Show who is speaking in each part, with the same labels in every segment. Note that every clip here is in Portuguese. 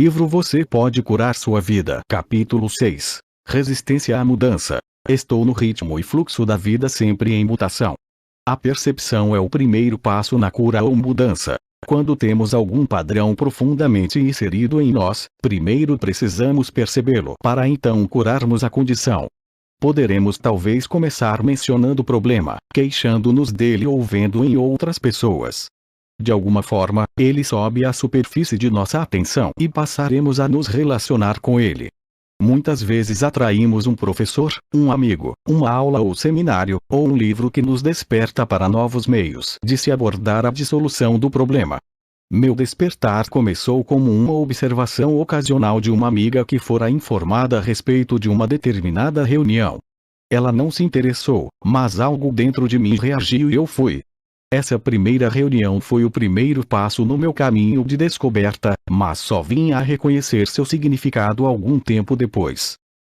Speaker 1: livro Você Pode Curar Sua Vida. Capítulo 6. Resistência à mudança. Estou no ritmo e fluxo da vida sempre em mutação. A percepção é o primeiro passo na cura ou mudança. Quando temos algum padrão profundamente inserido em nós, primeiro precisamos percebê-lo para então curarmos a condição. Poderemos talvez começar mencionando o problema, queixando-nos dele ou vendo em outras pessoas. De alguma forma, ele sobe à superfície de nossa atenção e passaremos a nos relacionar com ele. Muitas vezes atraímos um professor, um amigo, uma aula ou seminário, ou um livro que nos desperta para novos meios de se abordar a dissolução do problema. Meu despertar começou como uma observação ocasional de uma amiga que fora informada a respeito de uma determinada reunião. Ela não se interessou, mas algo dentro de mim reagiu e eu fui. Essa primeira reunião foi o primeiro passo no meu caminho de descoberta, mas só vim a reconhecer seu significado algum tempo depois.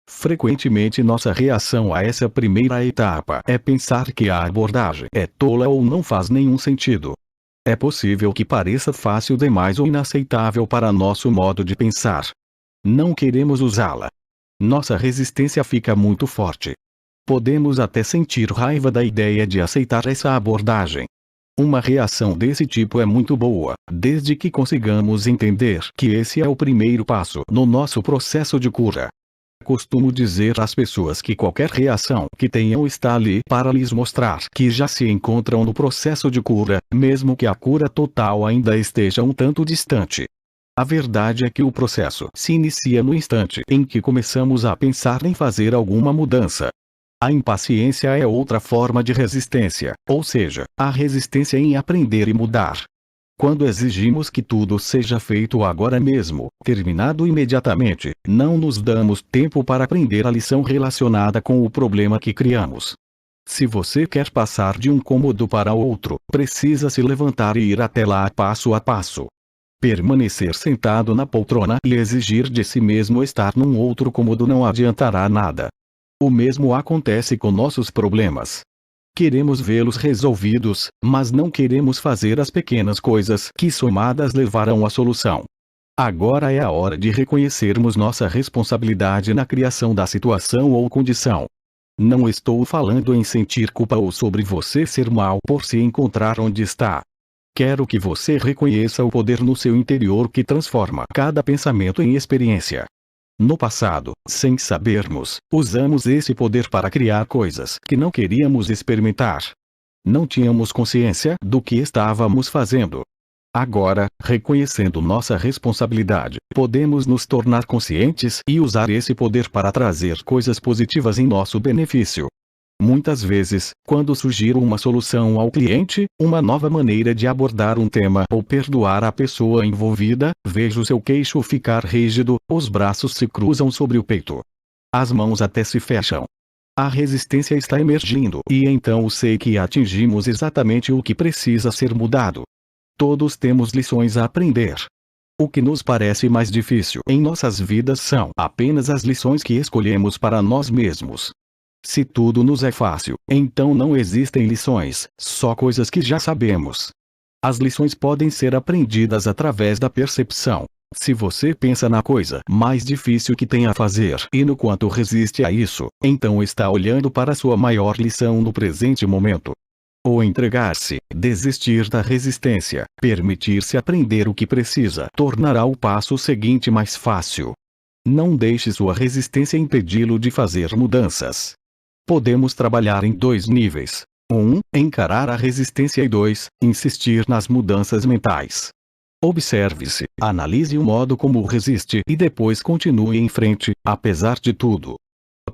Speaker 1: Frequentemente nossa reação a essa primeira etapa é pensar que a abordagem é tola ou não faz nenhum sentido. É possível que pareça fácil demais ou inaceitável para nosso modo de pensar. Não queremos usá-la. Nossa resistência fica muito forte. Podemos até sentir raiva da ideia de aceitar essa abordagem. Uma reação desse tipo é muito boa, desde que consigamos entender que esse é o primeiro passo no nosso processo de cura. Costumo dizer às pessoas que qualquer reação que tenham está ali para lhes mostrar que já se encontram no processo de cura, mesmo que a cura total ainda esteja um tanto distante. A verdade é que o processo se inicia no instante em que começamos a pensar em fazer alguma mudança. A impaciência é outra forma de resistência, ou seja, a resistência em aprender e mudar. Quando exigimos que tudo seja feito agora mesmo, terminado imediatamente, não nos damos tempo para aprender a lição relacionada com o problema que criamos. Se você quer passar de um cômodo para outro, precisa se levantar e ir até lá passo a passo. Permanecer sentado na poltrona e exigir de si mesmo estar num outro cômodo não adiantará nada. O mesmo acontece com nossos problemas. Queremos vê-los resolvidos, mas não queremos fazer as pequenas coisas que somadas levarão à solução. Agora é a hora de reconhecermos nossa responsabilidade na criação da situação ou condição. Não estou falando em sentir culpa ou sobre você ser mal por se encontrar onde está. Quero que você reconheça o poder no seu interior que transforma cada pensamento em experiência. No passado, sem sabermos, usamos esse poder para criar coisas que não queríamos experimentar. Não tínhamos consciência do que estávamos fazendo. Agora, reconhecendo nossa responsabilidade, podemos nos tornar conscientes e usar esse poder para trazer coisas positivas em nosso benefício. Muitas vezes, quando surgir uma solução ao cliente, uma nova maneira de abordar um tema ou perdoar a pessoa envolvida, vejo seu queixo ficar rígido, os braços se cruzam sobre o peito. As mãos até se fecham. A resistência está emergindo e então sei que atingimos exatamente o que precisa ser mudado. Todos temos lições a aprender. O que nos parece mais difícil em nossas vidas são apenas as lições que escolhemos para nós mesmos. Se tudo nos é fácil, então não existem lições, só coisas que já sabemos. As lições podem ser aprendidas através da percepção. Se você pensa na coisa mais difícil que tem a fazer e no quanto resiste a isso, então está olhando para sua maior lição no presente momento. Ou entregar-se, desistir da resistência, permitir-se aprender o que precisa, tornará o passo seguinte mais fácil. Não deixe sua resistência impedi-lo de fazer mudanças. Podemos trabalhar em dois níveis. 1. Encarar a resistência e 2. Insistir nas mudanças mentais. Observe-se, analise o modo como resiste e depois continue em frente, apesar de tudo.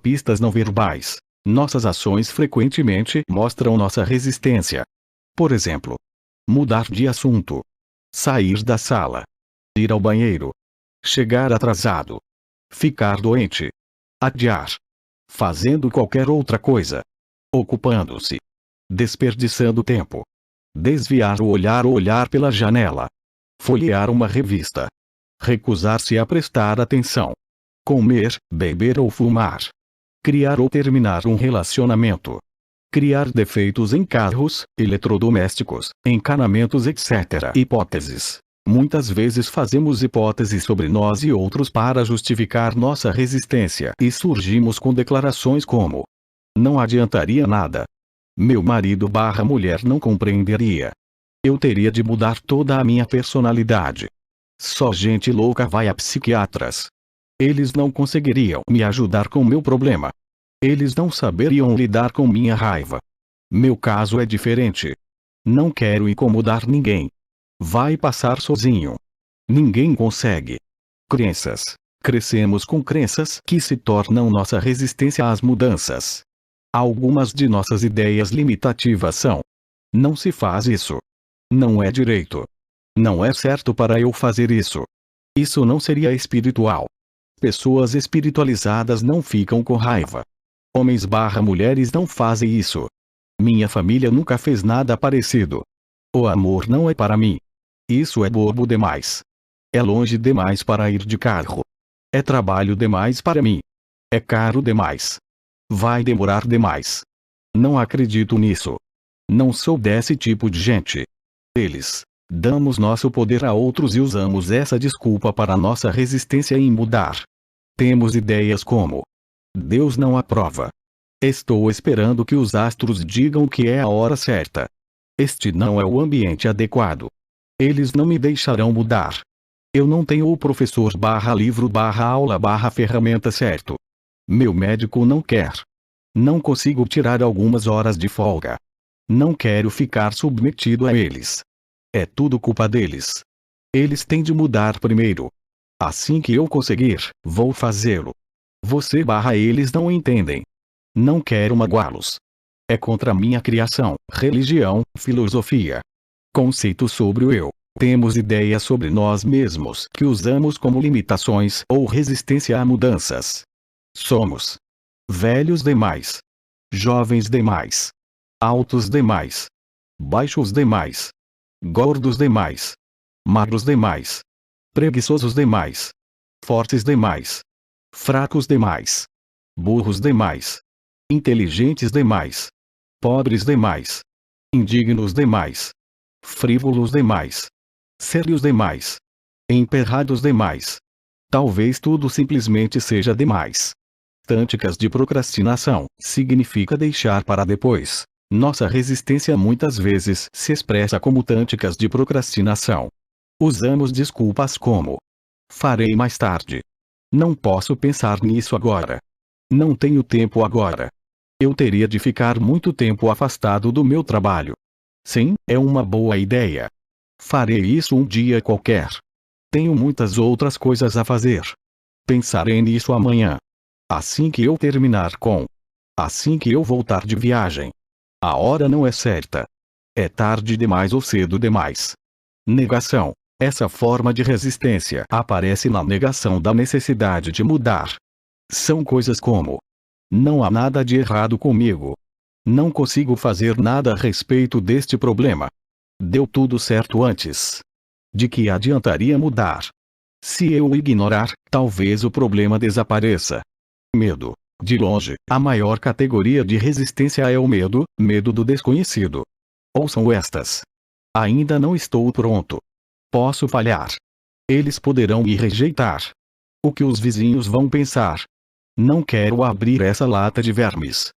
Speaker 1: Pistas não verbais. Nossas ações frequentemente mostram nossa resistência. Por exemplo, mudar de assunto. Sair da sala. Ir ao banheiro. Chegar atrasado. Ficar doente. Adiar. Fazendo qualquer outra coisa. Ocupando-se. Desperdiçando tempo. Desviar o olhar ou olhar pela janela. Folhear uma revista. Recusar-se a prestar atenção. Comer, beber ou fumar. Criar ou terminar um relacionamento. Criar defeitos em carros, eletrodomésticos, encanamentos etc. Hipóteses. Muitas vezes fazemos hipóteses sobre nós e outros para justificar nossa resistência e surgimos com declarações como: não adiantaria nada. Meu marido/mulher não compreenderia. Eu teria de mudar toda a minha personalidade. Só gente louca vai a psiquiatras. Eles não conseguiriam me ajudar com meu problema. Eles não saberiam lidar com minha raiva. Meu caso é diferente. Não quero incomodar ninguém. Vai passar sozinho. Ninguém consegue. Crenças. Crescemos com crenças que se tornam nossa resistência às mudanças. Algumas de nossas ideias limitativas são: não se faz isso. Não é direito. Não é certo para eu fazer isso. Isso não seria espiritual. Pessoas espiritualizadas não ficam com raiva. Homens/mulheres não fazem isso. Minha família nunca fez nada parecido. O amor não é para mim. Isso é bobo demais. É longe demais para ir de carro. É trabalho demais para mim. É caro demais. Vai demorar demais. Não acredito nisso. Não sou desse tipo de gente. Eles. Damos nosso poder a outros e usamos essa desculpa para nossa resistência em mudar. Temos ideias como: Deus não aprova. Estou esperando que os astros digam que é a hora certa. Este não é o ambiente adequado. Eles não me deixarão mudar. Eu não tenho o professor/livro/aula/ferramenta certo. Meu médico não quer. Não consigo tirar algumas horas de folga. Não quero ficar submetido a eles. É tudo culpa deles. Eles têm de mudar primeiro. Assim que eu conseguir, vou fazê-lo. Você/eles não entendem. Não quero magoá-los. É contra minha criação, religião, filosofia. Conceito sobre o eu. Temos ideias sobre nós mesmos que usamos como limitações ou resistência a mudanças. Somos velhos demais. Jovens demais. Altos demais. Baixos demais. Gordos demais. Magros demais. Preguiçosos demais. Fortes demais. Fracos demais. Burros demais. Inteligentes demais. Pobres demais. Indignos demais. Frívolos demais. Sérios demais. Emperrados demais. Talvez tudo simplesmente seja demais. Tânticas de procrastinação significa deixar para depois. Nossa resistência muitas vezes se expressa como tânticas de procrastinação. Usamos desculpas como: farei mais tarde. Não posso pensar nisso agora. Não tenho tempo agora. Eu teria de ficar muito tempo afastado do meu trabalho. Sim, é uma boa ideia. Farei isso um dia qualquer. Tenho muitas outras coisas a fazer. Pensarei nisso amanhã. Assim que eu terminar com. Assim que eu voltar de viagem. A hora não é certa. É tarde demais ou cedo demais. Negação. Essa forma de resistência aparece na negação da necessidade de mudar. São coisas como: não há nada de errado comigo. Não consigo fazer nada a respeito deste problema. Deu tudo certo antes. De que adiantaria mudar? Se eu o ignorar, talvez o problema desapareça. Medo. De longe, a maior categoria de resistência é o medo, medo do desconhecido. Ouçam estas. Ainda não estou pronto. Posso falhar. Eles poderão me rejeitar. O que os vizinhos vão pensar? Não quero abrir essa lata de vermes.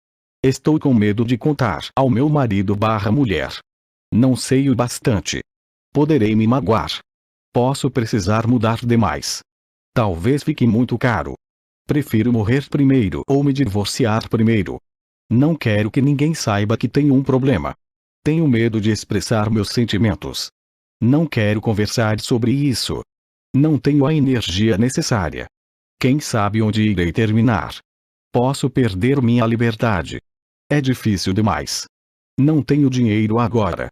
Speaker 1: Estou com medo de contar ao meu marido/mulher. Não sei o bastante. Poderei me magoar. Posso precisar mudar demais. Talvez fique muito caro. Prefiro morrer primeiro ou me divorciar primeiro. Não quero que ninguém saiba que tenho um problema. Tenho medo de expressar meus sentimentos. Não quero conversar sobre isso. Não tenho a energia necessária. Quem sabe onde irei terminar? Posso perder minha liberdade. É difícil demais. Não tenho dinheiro agora.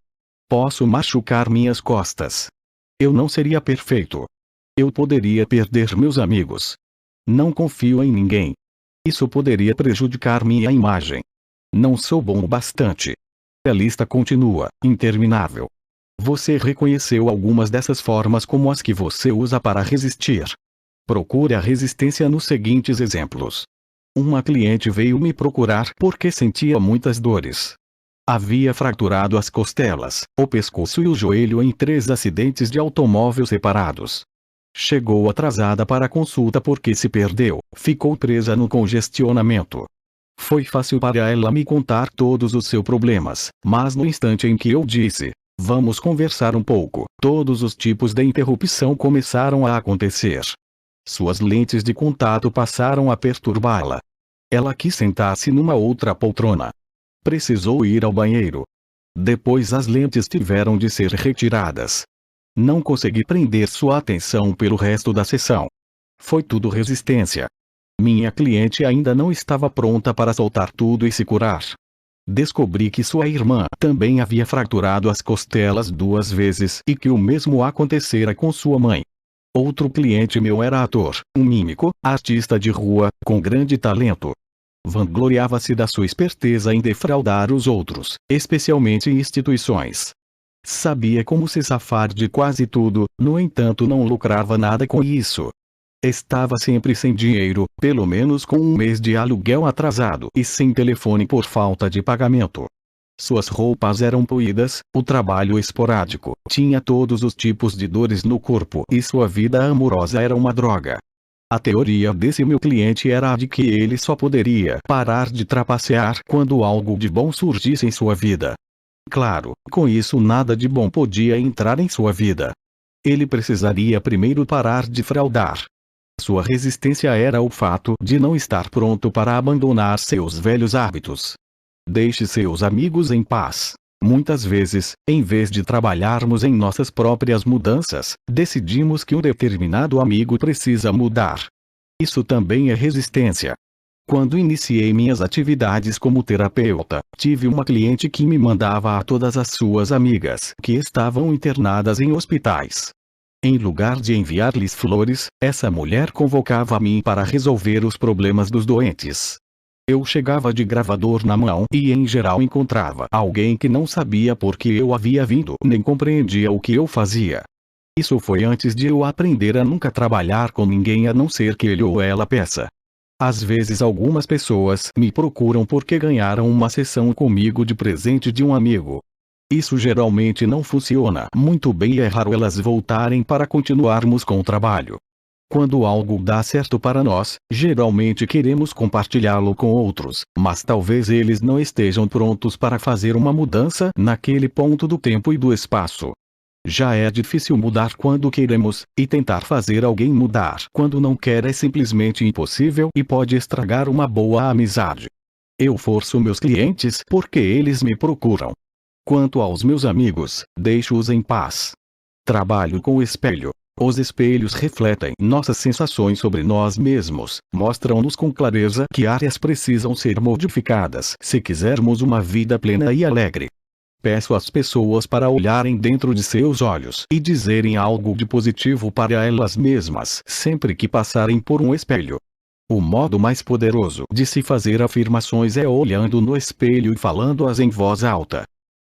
Speaker 1: Posso machucar minhas costas. Eu não seria perfeito. Eu poderia perder meus amigos. Não confio em ninguém. Isso poderia prejudicar minha imagem. Não sou bom o bastante. A lista continua, interminável. Você reconheceu algumas dessas formas como as que você usa para resistir. Procure a resistência nos seguintes exemplos. Uma cliente veio me procurar porque sentia muitas dores. Havia fraturado as costelas, o pescoço e o joelho em 3 acidentes de automóvel separados. Chegou atrasada para a consulta porque se perdeu, ficou presa no congestionamento. Foi fácil para ela me contar todos os seus problemas, mas no instante em que eu disse, vamos conversar um pouco, todos os tipos de interrupção começaram a acontecer. Suas lentes de contato passaram a perturbá-la. Ela quis sentar-se numa outra poltrona. Precisou ir ao banheiro. Depois as lentes tiveram de ser retiradas. Não consegui prender sua atenção pelo resto da sessão. Foi tudo resistência. Minha cliente ainda não estava pronta para soltar tudo e se curar. Descobri que sua irmã também havia fraturado as costelas 2 vezes e que o mesmo acontecera com sua mãe. Outro cliente meu era ator, um mímico, artista de rua, com grande talento. Vangloriava-se da sua esperteza em defraudar os outros, especialmente em instituições. Sabia como se safar de quase tudo, no entanto não lucrava nada com isso. Estava sempre sem dinheiro, pelo menos com 1 mês de aluguel atrasado e sem telefone por falta de pagamento. Suas roupas eram poídas, o trabalho esporádico, tinha todos os tipos de dores no corpo e sua vida amorosa era uma droga. A teoria desse meu cliente era a de que ele só poderia parar de trapacear quando algo de bom surgisse em sua vida. Claro, com isso nada de bom podia entrar em sua vida. Ele precisaria primeiro parar de fraudar. Sua resistência era o fato de não estar pronto para abandonar seus velhos hábitos. Deixe seus amigos em paz. Muitas vezes, em vez de trabalharmos em nossas próprias mudanças, decidimos que um determinado amigo precisa mudar. Isso também é resistência. Quando iniciei minhas atividades como terapeuta, tive uma cliente que me mandava a todas as suas amigas que estavam internadas em hospitais. Em lugar de enviar-lhes flores, essa mulher convocava a mim para resolver os problemas dos doentes. Eu chegava de gravador na mão e em geral encontrava alguém que não sabia por que eu havia vindo nem compreendia o que eu fazia. Isso foi antes de eu aprender a nunca trabalhar com ninguém a não ser que ele ou ela peça. Às vezes algumas pessoas me procuram porque ganharam uma sessão comigo de presente de um amigo. Isso geralmente não funciona muito bem e é raro elas voltarem para continuarmos com o trabalho. Quando algo dá certo para nós, geralmente queremos compartilhá-lo com outros, mas talvez eles não estejam prontos para fazer uma mudança naquele ponto do tempo e do espaço. Já é difícil mudar quando queremos, e tentar fazer alguém mudar quando não quer é simplesmente impossível e pode estragar uma boa amizade. Eu forço meus clientes porque eles me procuram. Quanto aos meus amigos, deixo-os em paz. Trabalho com o espelho. Os espelhos refletem nossas sensações sobre nós mesmos, mostram-nos com clareza que áreas precisam ser modificadas se quisermos uma vida plena e alegre. Peço às pessoas para olharem dentro de seus olhos e dizerem algo de positivo para elas mesmas sempre que passarem por um espelho. O modo mais poderoso de se fazer afirmações é olhando no espelho e falando-as em voz alta.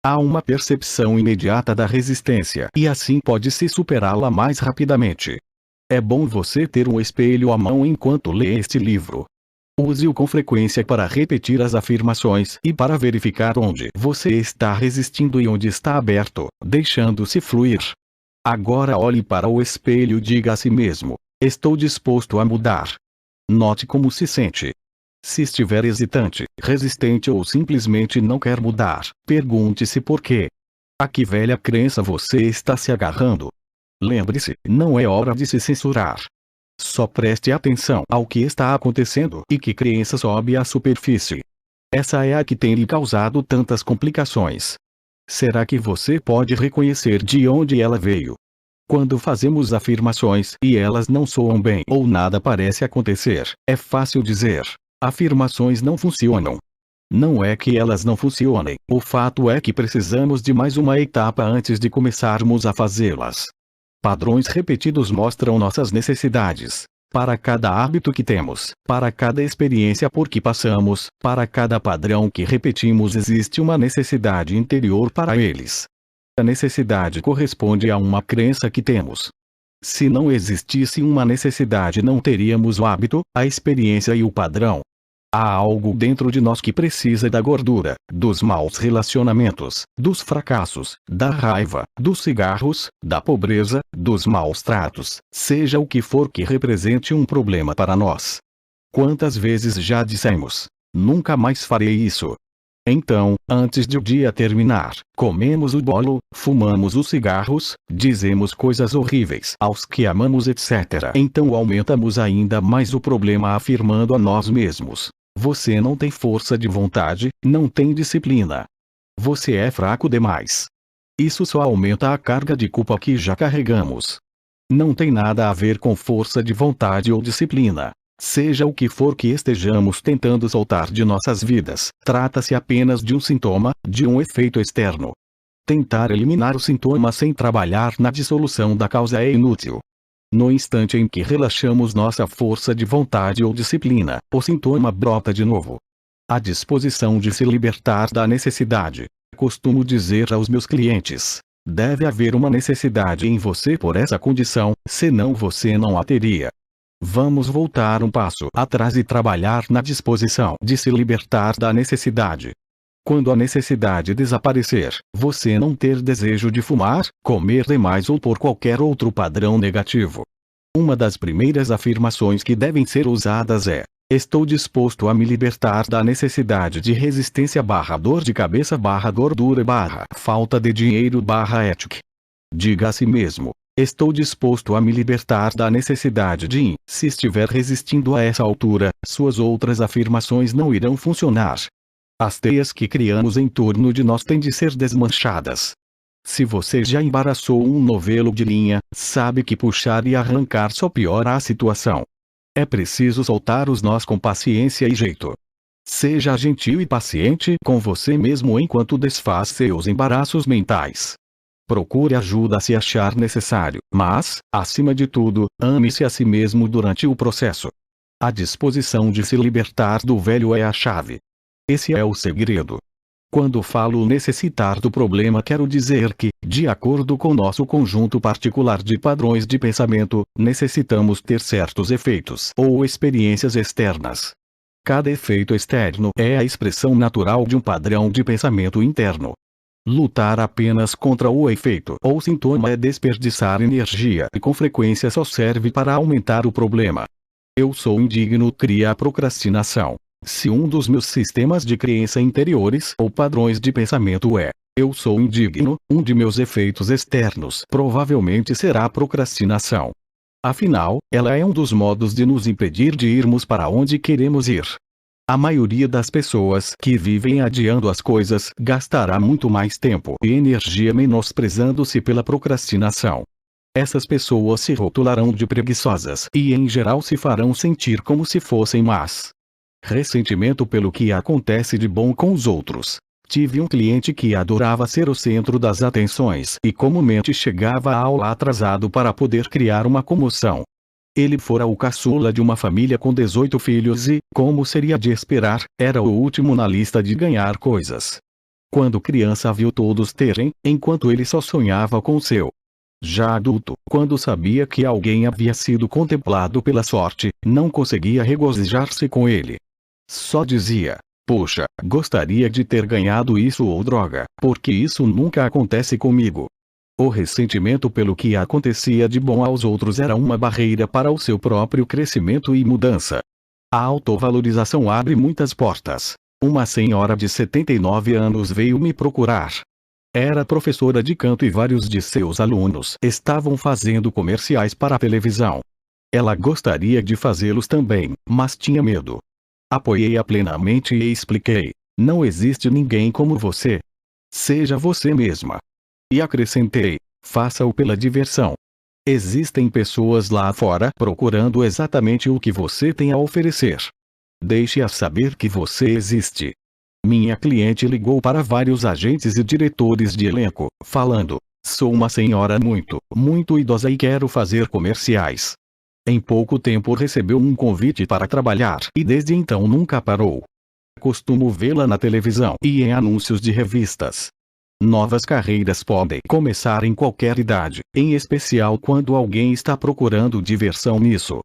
Speaker 1: Há uma percepção imediata da resistência e assim pode-se superá-la mais rapidamente. É bom você ter um espelho à mão enquanto lê este livro. Use-o com frequência para repetir as afirmações e para verificar onde você está resistindo e onde está aberto, deixando-se fluir. Agora olhe para o espelho e diga a si mesmo: estou disposto a mudar. Note como se sente. Se estiver hesitante, resistente ou simplesmente não quer mudar, pergunte-se por quê. A que velha crença você está se agarrando? Lembre-se, não é hora de se censurar. Só preste atenção ao que está acontecendo e que crença sobe à superfície. Essa é a que tem lhe causado tantas complicações. Será que você pode reconhecer de onde ela veio? Quando fazemos afirmações e elas não soam bem ou nada parece acontecer, é fácil dizer: afirmações não funcionam. Não é que elas não funcionem, o fato é que precisamos de mais uma etapa antes de começarmos a fazê-las. Padrões repetidos mostram nossas necessidades. Para cada hábito que temos, para cada experiência por que passamos, para cada padrão que repetimos existe uma necessidade interior para eles. A necessidade corresponde a uma crença que temos. Se não existisse uma necessidade não teríamos o hábito, a experiência e o padrão. Há algo dentro de nós que precisa da gordura, dos maus relacionamentos, dos fracassos, da raiva, dos cigarros, da pobreza, dos maus tratos, seja o que for que represente um problema para nós. Quantas vezes já dissemos: nunca mais farei isso. Então, antes de o dia terminar, comemos o bolo, fumamos os cigarros, dizemos coisas horríveis aos que amamos, etc. Então aumentamos ainda mais o problema afirmando a nós mesmos: você não tem força de vontade, não tem disciplina. Você é fraco demais. Isso só aumenta a carga de culpa que já carregamos. Não tem nada a ver com força de vontade ou disciplina. Seja o que for que estejamos tentando soltar de nossas vidas, trata-se apenas de um sintoma, de um efeito externo. Tentar eliminar o sintoma sem trabalhar na dissolução da causa é inútil. No instante em que relaxamos nossa força de vontade ou disciplina, o sintoma brota de novo. A disposição de se libertar da necessidade. Costumo dizer aos meus clientes: deve haver uma necessidade em você por essa condição, senão você não a teria. Vamos voltar um passo atrás e trabalhar na disposição de se libertar da necessidade. Quando a necessidade desaparecer, você não ter desejo de fumar, comer demais ou por qualquer outro padrão negativo. Uma das primeiras afirmações que devem ser usadas é: estou disposto a me libertar da necessidade de resistência / dor de cabeça / gordura / falta de dinheiro / ética. Diga a si mesmo: estou disposto a me libertar da necessidade de. Se estiver resistindo a essa altura, suas outras afirmações não irão funcionar. As teias que criamos em torno de nós têm de ser desmanchadas. Se você já embaraçou um novelo de linha, sabe que puxar e arrancar só piora a situação. É preciso soltar os nós com paciência e jeito. Seja gentil e paciente com você mesmo enquanto desfaz seus embaraços mentais. Procure ajuda se achar necessário, mas, acima de tudo, ame-se a si mesmo durante o processo. A disposição de se libertar do velho é a chave. Esse é o segredo. Quando falo necessitar do problema, quero dizer que, de acordo com nosso conjunto particular de padrões de pensamento, necessitamos ter certos efeitos ou experiências externas. Cada efeito externo é a expressão natural de um padrão de pensamento interno. Lutar apenas contra o efeito ou sintoma é desperdiçar energia e com frequência só serve para aumentar o problema. Eu sou indigno cria a procrastinação. Se um dos meus sistemas de crença interiores ou padrões de pensamento é eu sou indigno, um de meus efeitos externos provavelmente será a procrastinação. Afinal, ela é um dos modos de nos impedir de irmos para onde queremos ir. A maioria das pessoas que vivem adiando as coisas gastará muito mais tempo e energia menosprezando-se pela procrastinação. Essas pessoas se rotularão de preguiçosas e em geral se farão sentir como se fossem más. Ressentimento pelo que acontece de bom com os outros. Tive um cliente que adorava ser o centro das atenções e comumente chegava à aula atrasado para poder criar uma comoção. Ele fora o caçula de uma família com 18 filhos e, como seria de esperar, era o último na lista de ganhar coisas. Quando criança viu todos terem, enquanto ele só sonhava com o seu. Já adulto, quando sabia que alguém havia sido contemplado pela sorte, não conseguia regozijar-se com ele. Só dizia: poxa, gostaria de ter ganhado isso ou droga, porque isso nunca acontece comigo. O ressentimento pelo que acontecia de bom aos outros era uma barreira para o seu próprio crescimento e mudança. A autovalorização abre muitas portas. Uma senhora de 79 anos veio me procurar. Era professora de canto e vários de seus alunos estavam fazendo comerciais para a televisão. Ela gostaria de fazê-los também, mas tinha medo. Apoiei-a plenamente e expliquei: não existe ninguém como você. Seja você mesma. E acrescentei: faça-o pela diversão. Existem pessoas lá fora procurando exatamente o que você tem a oferecer. Deixe-as saber que você existe. Minha cliente ligou para vários agentes e diretores de elenco, falando: sou uma senhora muito idosa e quero fazer comerciais. Em pouco tempo recebeu um convite para trabalhar e desde então nunca parou. Costumo vê-la na televisão e em anúncios de revistas. Novas carreiras podem começar em qualquer idade, em especial quando alguém está procurando diversão nisso.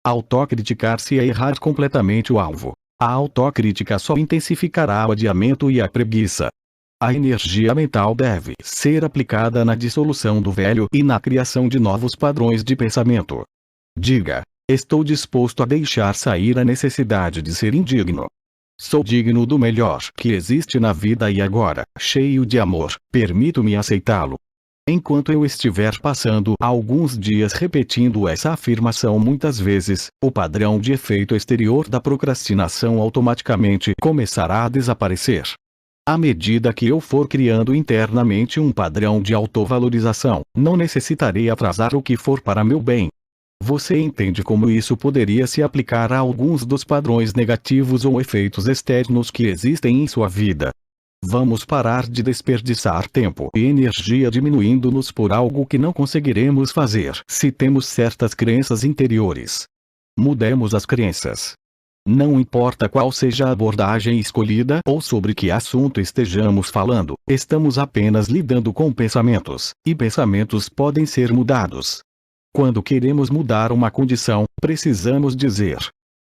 Speaker 1: Autocriticar-se é errar completamente o alvo. A autocrítica só intensificará o adiamento e a preguiça. A energia mental deve ser aplicada na dissolução do velho e na criação de novos padrões de pensamento. Diga: estou disposto a deixar sair a necessidade de ser indigno. Sou digno do melhor que existe na vida e agora, cheio de amor, permito-me aceitá-lo. Enquanto eu estiver passando alguns dias repetindo essa afirmação muitas vezes, o padrão de efeito exterior da procrastinação automaticamente começará a desaparecer. À medida que eu for criando internamente um padrão de autovalorização, não necessitarei atrasar o que for para meu bem. Você entende como isso poderia se aplicar a alguns dos padrões negativos ou efeitos externos que existem em sua vida? Vamos parar de desperdiçar tempo e energia diminuindo-nos por algo que não conseguiremos fazer se temos certas crenças interiores. Mudemos as crenças. Não importa qual seja a abordagem escolhida ou sobre que assunto estejamos falando, estamos apenas lidando com pensamentos, e pensamentos podem ser mudados. Quando queremos mudar uma condição, precisamos dizer: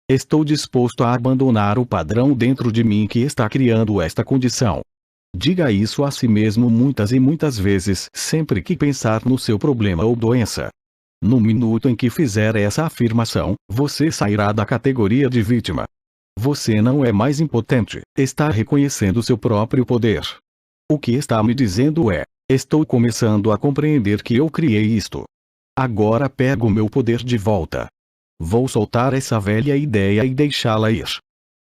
Speaker 1: estou disposto a abandonar o padrão dentro de mim que está criando esta condição. Diga isso a si mesmo muitas e muitas vezes, sempre que pensar no seu problema ou doença. No minuto em que fizer essa afirmação, você sairá da categoria de vítima. Você não é mais impotente, está reconhecendo seu próprio poder. O que está me dizendo é: estou começando a compreender que eu criei isto. Agora pego meu poder de volta. Vou soltar essa velha ideia e deixá-la ir.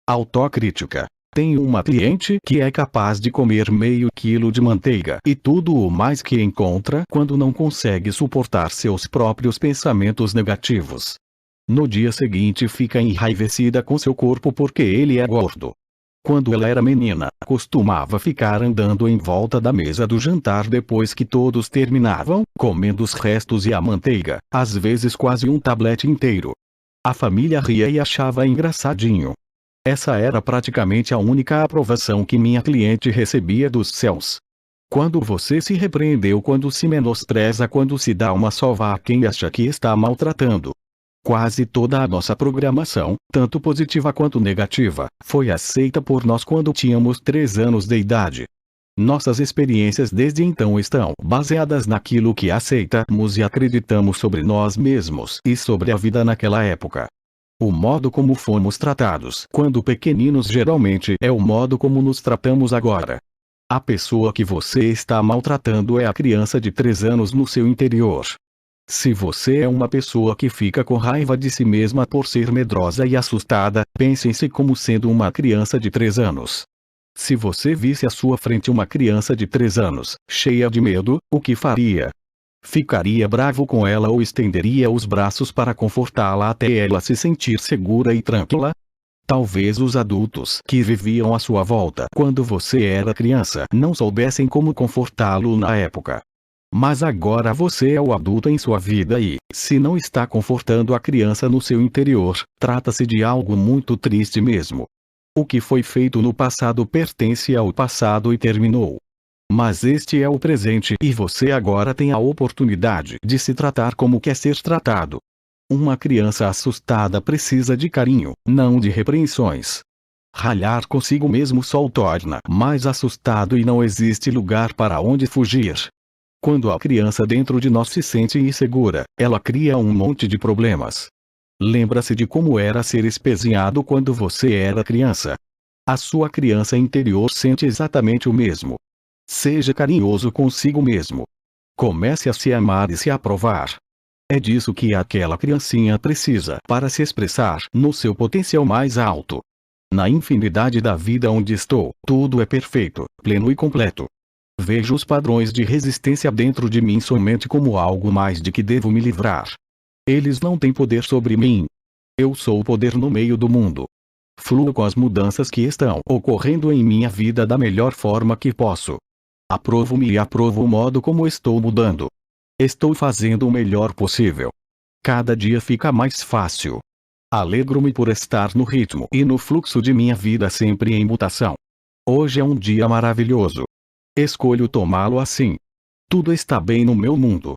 Speaker 1: Autocrítica. Tenho uma cliente que é capaz de comer meio quilo de manteiga e tudo o mais que encontra quando não consegue suportar seus próprios pensamentos negativos. No dia seguinte fica enraivecida com seu corpo porque ele é gordo. Quando ela era menina, costumava ficar andando em volta da mesa do jantar depois que todos terminavam, comendo os restos e a manteiga, às vezes quase um tablete inteiro. A família ria e achava engraçadinho. Essa era praticamente a única aprovação que minha cliente recebia dos céus. Quando você se repreendeu, quando se menospreza, quando se dá uma sova a quem acha que está maltratando. Quase toda a nossa programação, tanto positiva quanto negativa, foi aceita por nós quando tínhamos 3 anos de idade. Nossas experiências desde então estão baseadas naquilo que aceitamos e acreditamos sobre nós mesmos e sobre a vida naquela época. O modo como fomos tratados quando pequeninos geralmente é o modo como nos tratamos agora. A pessoa que você está maltratando é a criança de 3 anos no seu interior. Se você é uma pessoa que fica com raiva de si mesma por ser medrosa e assustada, pense em si como sendo uma criança de 3 anos. Se você visse à sua frente uma criança de 3 anos, cheia de medo, o que faria? Ficaria bravo com ela ou estenderia os braços para confortá-la até ela se sentir segura e tranquila? Talvez os adultos que viviam à sua volta quando você era criança não soubessem como confortá-lo na época. Mas agora você é o adulto em sua vida e, se não está confortando a criança no seu interior, trata-se de algo muito triste mesmo. O que foi feito no passado pertence ao passado e terminou. Mas este é o presente e você agora tem a oportunidade de se tratar como quer ser tratado. Uma criança assustada precisa de carinho, não de repreensões. Ralhar consigo mesmo só o torna mais assustado e não existe lugar para onde fugir. Quando a criança dentro de nós se sente insegura, ela cria um monte de problemas. Lembra-se de como era ser espezinhado quando você era criança. A sua criança interior sente exatamente o mesmo. Seja carinhoso consigo mesmo. Comece a se amar e se aprovar. É disso que aquela criancinha precisa para se expressar no seu potencial mais alto. Na infinidade da vida onde estou, tudo é perfeito, pleno e completo. Vejo os padrões de resistência dentro de mim somente como algo mais de que devo me livrar. Eles não têm poder sobre mim. Eu sou o poder no meio do mundo. Fluo com as mudanças que estão ocorrendo em minha vida da melhor forma que posso. Aprovo-me e aprovo o modo como estou mudando. Estou fazendo o melhor possível. Cada dia fica mais fácil. Alegro-me por estar no ritmo e no fluxo de minha vida sempre em mutação. Hoje é um dia maravilhoso. Escolho tomá-lo assim. Tudo está bem no meu mundo.